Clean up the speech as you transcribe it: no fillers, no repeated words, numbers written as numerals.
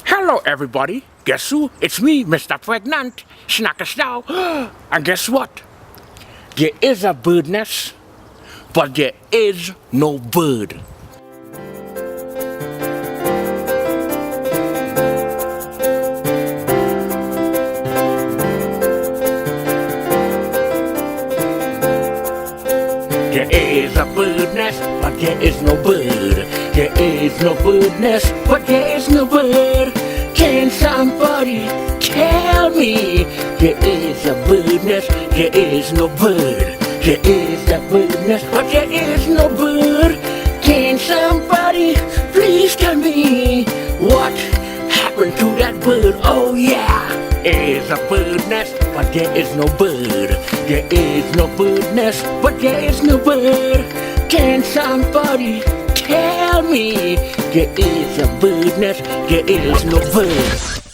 Hello, everybody. Guess who? It's me, Mr. Pregnant. Snackasnow. And guess what? There is a bird nest, but there is no bird. There is a bird nest, but there is no bird. There is no bird nest, but there is no bird. Can somebody tell me? There is a bird nest, there is no bird. There is a bird nest, but there is no bird. Can somebody please tell me what happened to that bird? Oh yeah, there is a bird nest, but there is no bird. There is no bird nest, but there is no bird. Can somebody tell me? There is a bird nest, there is no bird.